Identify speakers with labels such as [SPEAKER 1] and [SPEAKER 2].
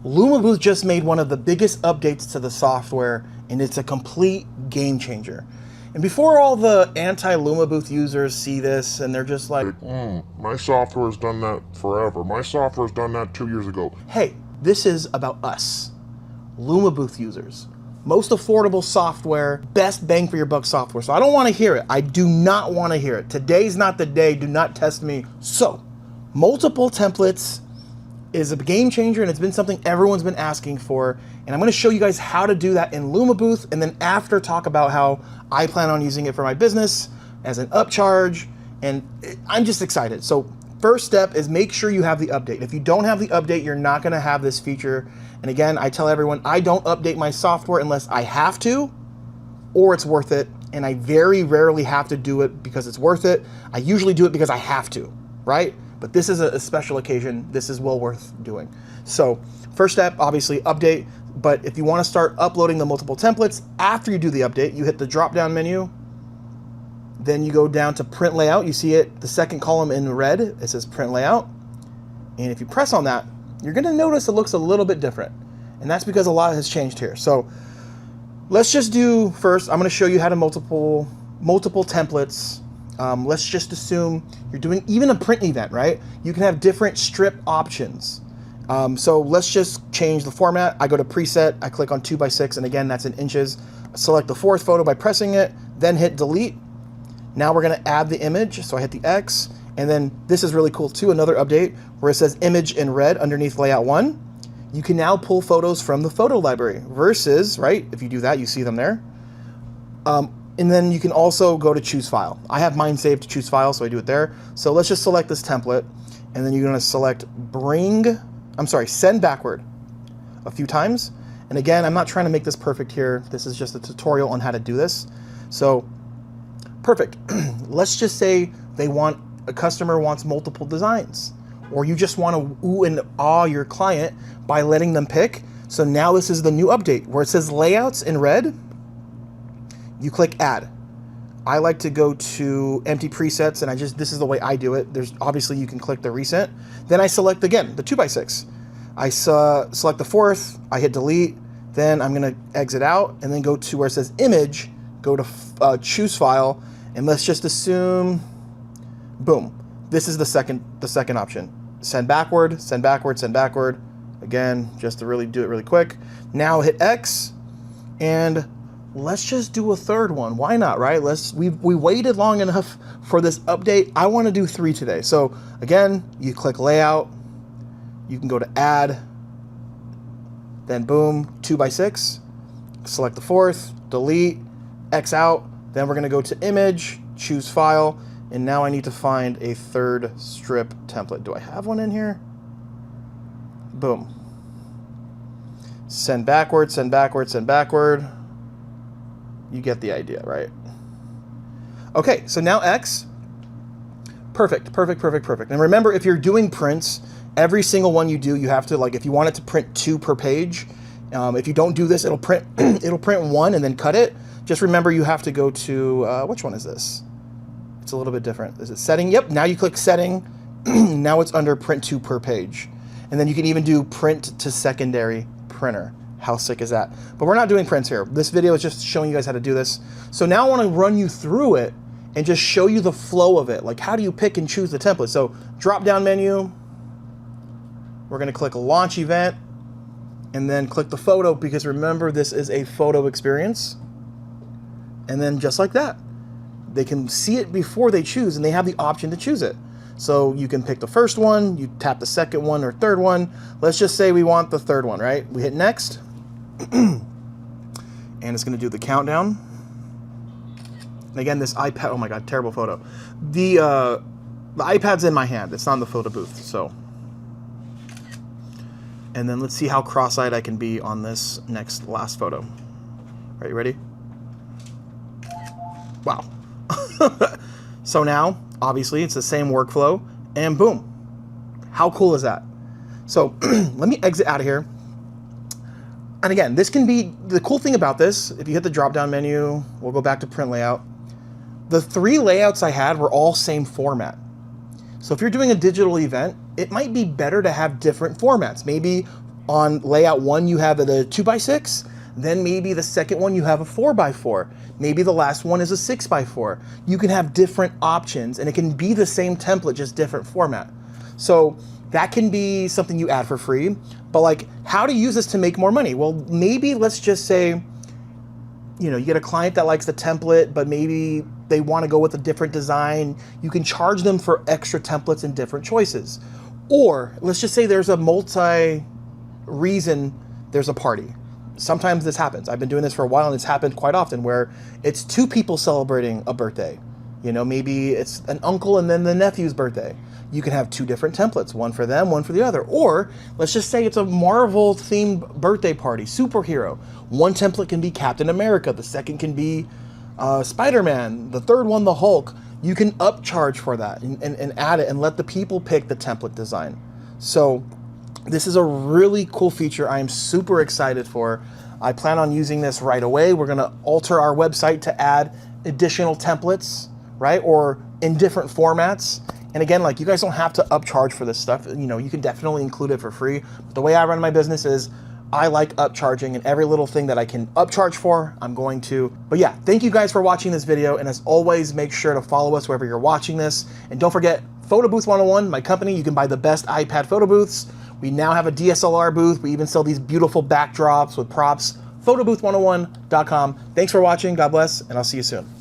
[SPEAKER 1] Lumabooth just made one of the biggest updates to the software, and it's a complete game changer. And before all the anti-Lumabooth users see this and they're just like,
[SPEAKER 2] my software's done that forever. My software's done that 2 years ago.
[SPEAKER 1] hey, this is about us, Lumabooth users. Most affordable software, best bang for your buck software. So I don't want to hear it. I do not want to hear it. Today's not the day. Do not test me. So, multiple templates is a game changer, and it's been something everyone's been asking for. And I'm going to show you guys how to do that in Lumabooth, and then after talk about how I plan on using it for my business as an upcharge. And I'm just excited. So first step is make sure you have the update. If you don't have the update, you're not going to have this feature. And again, I tell everyone I don't update my software unless I have to or it's worth it. And I very rarely have to do it because it's worth it. I usually do it because I have to, right? But this is a special occasion. This is well worth doing. So first step, obviously update. But if you want to start uploading the multiple templates, after you do the update, you hit the drop-down menu. Then you go down to print layout. You see it, the second column in red, it says print layout. And if you press on that, you're going to notice it looks a little bit different. And that's because a lot has changed here. So let's just do first, I'm going to show you how to multiple templates. Let's just assume you're doing even a print event, right? You can have different strip options. So let's just change the format. I go to preset, I click on 2x6, and again, that's in inches. Select the fourth photo by pressing it, then hit delete. Now we're gonna add the image, so I hit the X, and then this is really cool too, another update where it says image in red underneath layout 1. You can now pull photos from the photo library versus, right, if you do that, you see them there. And then you can also go to choose file. I have mine saved to choose file, so I do it there. So let's just select this template, and then you're gonna select send backward a few times. And again, I'm not trying to make this perfect here. This is just a tutorial on how to do this. So, perfect. Let's just say a customer wants multiple designs, or you just want to ooh and awe your client by letting them pick. So now this is the new update where it says layouts in red. You click add. I like to go to empty presets, and this is the way I do it. There's obviously you can click the recent. Then I select again the 2x6. I select the fourth, I hit delete, then I'm gonna exit out and then go to where it says image, go to choose file, and let's just assume, boom, this is the second option. Send backward, send backward, send backward. Again, just to really do it really quick. Now hit X, and let's just do a third one. Why not, right? We waited long enough for this update. I want to do 3 today. So again, you click layout, you can go to add, then boom, 2x6, select the fourth, delete, X out, then we're gonna go to image, choose file, and now I need to find a third strip template. Do I have one in here? Boom. Send backward, send backward, send backward. You get the idea, right? Okay, so now X. Perfect, perfect, perfect, perfect. And remember, if you're doing prints, every single one you do, you have to, like, if you want it to print 2 per page, if you don't do this, it'll print it'll print 1 and then cut it. Just remember you have to go to, which one is this? It's a little bit different. Is it setting? Yep, now you click setting. Now it's under print 2 per page. And then you can even do print to secondary printer. How sick is that? But we're not doing prints here. This video is just showing you guys how to do this. So now I want to run you through it and just show you the flow of it. Like, how do you pick and choose the template? So drop down menu, we're going to click launch event, and then click the photo, because remember, this is a photo experience. And then just like that, they can see it before they choose, and they have the option to choose it. So you can pick the first one, you tap the second one or third one. Let's just say we want the third one, right? We hit next, and it's gonna do the countdown. And again, this iPad, oh my God, terrible photo. The iPad's in my hand, it's not in the photo booth, so. And then let's see how cross-eyed I can be on this last photo. Are you ready? Wow. So now, obviously, it's the same workflow, and boom. How cool is that? So let me exit out of here. And again, this can be, the cool thing about this, if you hit the drop-down menu, we'll go back to print layout. The 3 layouts I had were all same format. So if you're doing a digital event, it might be better to have different formats. Maybe On layout 1, you have the 2x6. Then maybe the second one, you have a 4x4. Maybe the last one is a 6x4. You can have different options, and it can be the same template, just different format. So that can be something you add for free. But like, how to use this to make more money? Well, maybe let's just say, you know, you get a client that likes the template, but maybe they want to go with a different design. You can charge them for extra templates and different choices. Or let's just say there's a multi-reason, there's a party. Sometimes this happens. I've been doing this for a while, and it's happened quite often where it's 2 people celebrating a birthday. You know, maybe it's an uncle and then the nephew's birthday. You can have 2 different templates, one for them, one for the other. Or let's just say it's a Marvel themed birthday party, superhero. One template can be Captain America. The second can be Spider-Man. The third one, the Hulk. You can upcharge for that and add it and let the people pick the template design. So this is a really cool feature I am super excited for. I plan on using this right away. We're gonna alter our website to add additional templates, right? Or in different formats. And again, like, you guys don't have to upcharge for this stuff. You know, you can definitely include it for free. But the way I run my business is I like upcharging, and every little thing that I can upcharge for, I'm going to. But yeah, thank you guys for watching this video. And as always, make sure to follow us wherever you're watching this. And don't forget, Photobooth 101, my company, you can buy the best iPad photo booths. We now have a DSLR booth. We even sell these beautiful backdrops with props. Photobooth101.com. Thanks for watching. God bless, and I'll see you soon.